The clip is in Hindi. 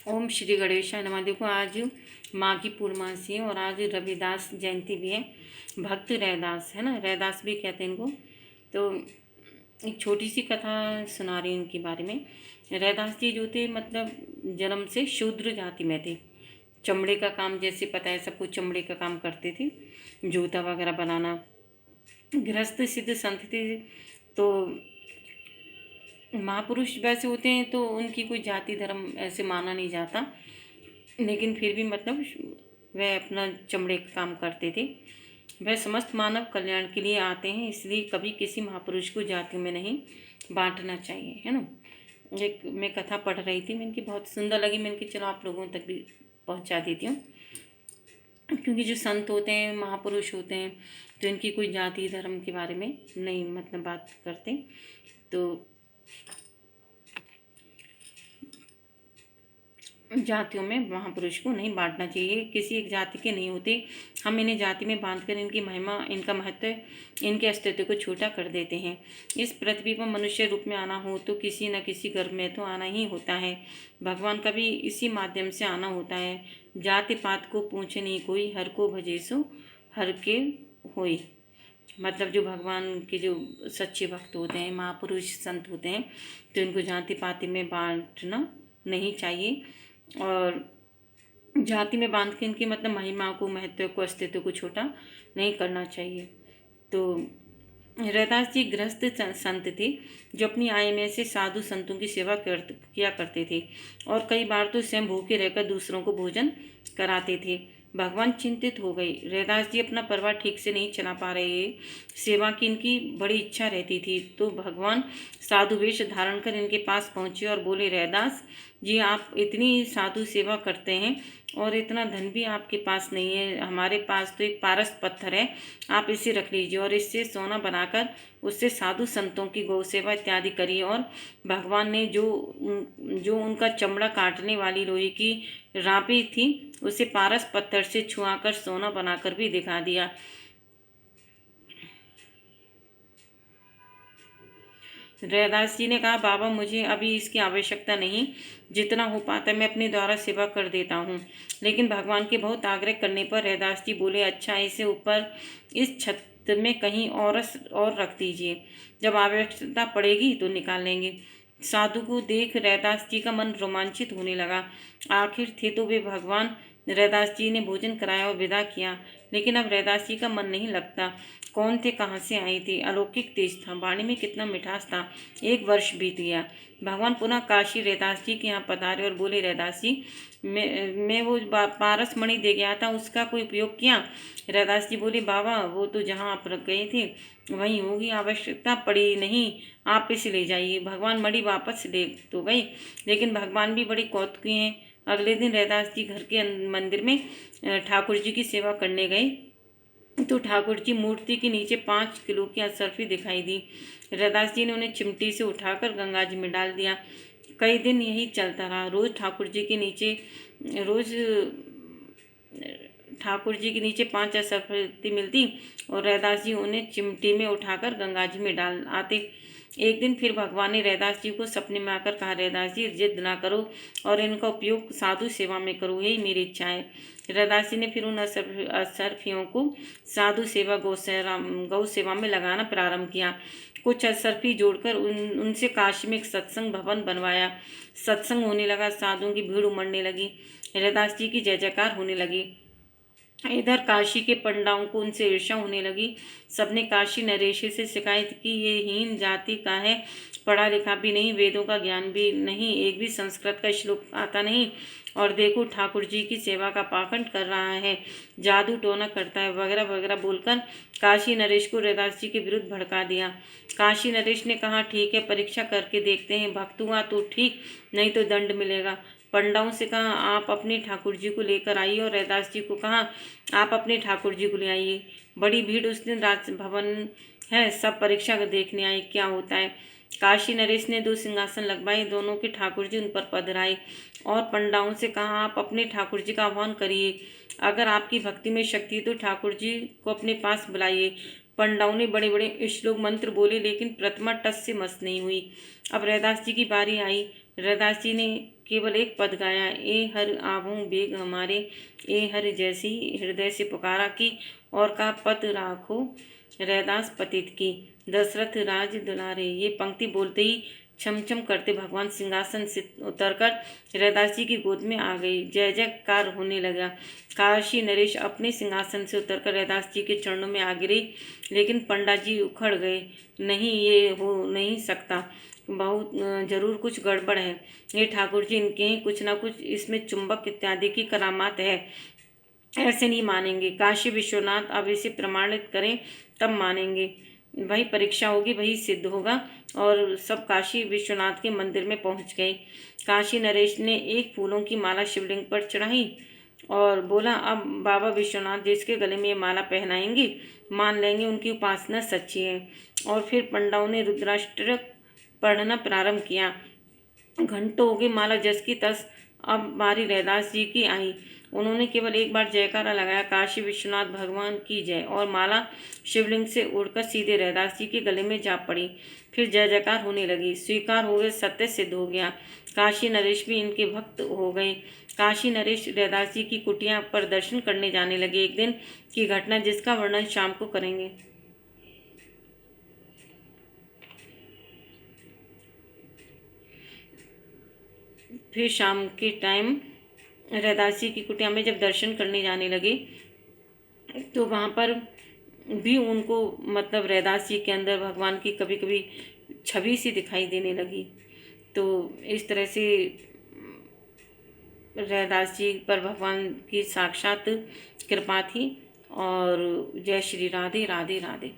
ओम श्री गणेशाय नमः। देखो आज माँ की पूर्णमासी है और आज रविदास जयंती भी है। भक्त रैदास है ना, रैदास भी कहते हैं इनको। तो एक छोटी सी कथा सुना रही हूँ उनके बारे में। रैदास जी जो थे मतलब जन्म से शूद्र जाति में थे। चमड़े का काम, जैसे पता है सबको, चमड़े का काम करते थे, जूता वगैरह बनाना। गृहस्थ सिद्ध संत थे। तो महापुरुष वैसे होते हैं तो उनकी कोई जाति धर्म ऐसे माना नहीं जाता, लेकिन फिर भी मतलब वह अपना चमड़े का काम करते थे। वह समस्त मानव कल्याण के लिए आते हैं, इसलिए कभी किसी महापुरुष को जातियों में नहीं बांटना चाहिए, है ना। एक मैं कथा पढ़ रही थी, मैं इनकी बहुत सुंदर लगी, मैं इनकी चलो आप लोगों तक भी पहुंचा देती हूँ। क्योंकि जो संत होते हैं, महापुरुष होते हैं, तो इनकी कोई जाति धर्म के बारे में नहीं मतलब बात करते। तो जातियों में महापुरुष को नहीं बांटना चाहिए, किसी एक जाति के नहीं होते। हम इन्हें जाति में बांधकर इनकी महिमा, इनका महत्व, इनके अस्तित्व को छोटा कर देते हैं। इस पृथ्वी पर मनुष्य रूप में आना हो तो किसी न किसी गर्भ में तो आना ही होता है। भगवान का भी इसी माध्यम से आना होता है। जाति पात को पूछे नहीं कोई, हर को भजे सो हर के होई। मतलब जो भगवान के जो सच्चे भक्त होते हैं, महापुरुष संत होते हैं, तो इनको जाति पाति में बांटना नहीं चाहिए और जाति में बांध के इनकी मतलब महिमा को, महत्व को, अस्तित्व को छोटा नहीं करना चाहिए। तो रैदास जी गृहस्थ संत थे जो अपनी आय में से साधु संतों की सेवा किया करते थे और कई बार तो स्वयं भूखे रहकर दूसरों को भोजन कराते थे। भगवान चिंतित हो गई। रैदास जी अपना परिवार ठीक से नहीं चला पा रहे, सेवा की इनकी बड़ी इच्छा रहती थी। तो भगवान साधु वेश धारण कर इनके पास पहुंचे और बोले, रैदास जी आप इतनी साधु सेवा करते हैं और इतना धन भी आपके पास नहीं है, हमारे पास तो एक पारस पत्थर है, आप इसे रख लीजिए और इससे सोना बनाकर उससे साधु संतों की गौ सेवा इत्यादि करिए। और भगवान ने जो उनका चमड़ा काटने वाली लोहे की रापी थी उसे पारस पत्थर से छुआकर सोना बनाकर भी दिखा दिया। रैदास जी ने कहा, बाबा मुझे अभी इसकी आवश्यकता नहीं, जितना हो पाता मैं अपने द्वारा सेवा कर देता हूँ। लेकिन भगवान के बहुत आग्रह करने पर रैदास जी बोले, अच्छा इसे ऊपर इस छत में कहीं और रख दीजिए, जब आवश्यकता पड़ेगी तो निकाल लेंगे। साधु को देख रैदास जी का मन रोमांचित होने लगा। आखिर थे तो वे भगवान। रैदास जी ने भोजन कराया और विदा किया, लेकिन अब रैदास जी का मन नहीं लगता। कौन थे, कहाँ से आए थे, अलौकिक तेज था, वाणी में कितना मिठास था। एक वर्ष बीत गया। भगवान पुनः काशी रैदास जी के यहाँ पधारे और बोले, रैदास जी मैं वो पारस मणि दे गया था, उसका कोई उपयोग किया? रैदास जी बोले, बाबा वो तो जहाँ आप रख गए थे वहीं होगी, आवश्यकता पड़ी नहीं, आप इसे ले जाइए। भगवान मणि वापस ले तो गई, लेकिन भगवान भी बड़े कौतुकी हैं। अगले दिन रैदास जी घर के मंदिर में ठाकुर जी की सेवा करने गए तो ठाकुर जी मूर्ति के नीचे 5 किलो की असरफी दिखाई दी। रैदास जी ने उन्हें चिमटी से उठाकर गंगा जी में डाल दिया। कई दिन यही चलता रहा। रोज ठाकुर जी के नीचे 5 असरफी मिलती और रैदास जी उन्हें चिमटी में उठाकर गंगा जी में डाल आते। एक दिन फिर भगवान ने रैदास जी को सपने में आकर कहा, रैदास जी जिद ना करो और इनका उपयोग साधु सेवा में करो, यही मेरी इच्छा है। रैदास जी ने फिर उन असरफियों को साधु सेवा गौ सेवा में लगाना प्रारंभ किया। कुछ असरफी जोड़कर उनसे काशी में एक सत्संग भवन बनवाया। सत्संग होने लगा, साधुओं की भीड़ उमड़ने लगी, रैदास जी की जय जयकार होने लगी। इधर काशी के पंडाओं को उनसे ईर्ष्या होने लगी। सबने काशी नरेश से शिकायत की, ये हीन जाति का है, पढ़ा लिखा भी नहीं, वेदों का ज्ञान भी नहीं, एक भी संस्कृत का श्लोक आता नहीं, और देखो ठाकुर जी की सेवा का पाखंड कर रहा है, जादू टोना करता है, वगैरह वगैरह बोलकर काशी नरेश को रैदास जी के विरुद्ध भड़का दिया। काशी नरेश ने कहा, ठीक है, परीक्षा करके देखते हैं, भक्त हुआ तो ठीक, नहीं तो दंड मिलेगा। पंडाओं से कहा, आप अपने ठाकुर जी को लेकर आइए, और रैदास जी को कहा, आप अपने ठाकुर जी को ले आइए। बड़ी भीड़ उस दिन राजभवन है, सब परीक्षा को देखने आई क्या होता है। काशी नरेश ने 2 सिंहासन लगवाए, दोनों के ठाकुर जी उन पर पधराए और पंडाओं से कहा, आप अपने ठाकुर जी का आह्वान करिए, अगर आपकी भक्ति में शक्ति है तो ठाकुर जी को अपने पास बुलाइए। पंडाओं ने बड़े बड़े श्लोक मंत्र बोले, लेकिन प्रतिमा टस से मस नहीं हुई। अब रैदास जी की बारी आई। रैदास जी ने केवल एक पद गाया, ए हर आभों बेग हमारे, ए हर जैसी हृदय से पुकारा की, और का पत राखो रैदास पतित की, दशरथ राज दुलारे। ये पंक्ति बोलते ही छम छम करते भगवान सिंहासन से उतरकर रैदास जी की गोद में आ गई। जय जयकार होने लगा। काशी नरेश अपने सिंहासन से उतरकर रैदास जी के चरणों में आ गिरे, लेकिन पंडा जी उखड़ गए। नहीं, ये हो नहीं सकता, बहुत जरूर कुछ गड़बड़ है। ये ठाकुर जी इनके हैं, कुछ ना कुछ इसमें चुंबक इत्यादि की करामात है, ऐसे नहीं मानेंगे। काशी विश्वनाथ अब इसे प्रमाणित करें तब मानेंगे। वही परीक्षा होगी, वही सिद्ध होगा। और सब काशी विश्वनाथ के मंदिर में पहुंच गए। काशी नरेश ने एक फूलों की माला शिवलिंग पर चढ़ाई और बोला, अब बाबा विश्वनाथ जिसके गले में ये माला पहनाएंगे मान लेंगे उनकी उपासना सच्ची है। और फिर पंडाओं ने रुद्राष्टक पढ़ना प्रारंभ किया। घंटों हो गए, माला जस की तस अब बारी रैदास जी की आई। उन्होंने केवल एक बार जयकारा लगाया, काशी विश्वनाथ भगवान की जय, और माला शिवलिंग से उड़कर सीधे रैदास जी के गले में जा पड़ी। फिर जय जयकार होने लगी। स्वीकार हो गए, सत्य सिद्ध हो गया। काशी नरेश भी इनके भक्त हो गए। काशी नरेश रैदास जी की कुटिया पर दर्शन करने जाने लगे। एक दिन की घटना जिसका वर्णन शाम को करेंगे। फिर शाम के टाइम रैदास जी की कुटिया में जब दर्शन करने जाने लगे तो वहाँ पर भी उनको मतलब रैदास जी के अंदर भगवान की कभी कभी छवि सी दिखाई देने लगी। तो इस तरह से रैदास जी पर भगवान की साक्षात कृपा थी। और जय श्री राधे राधे राधे।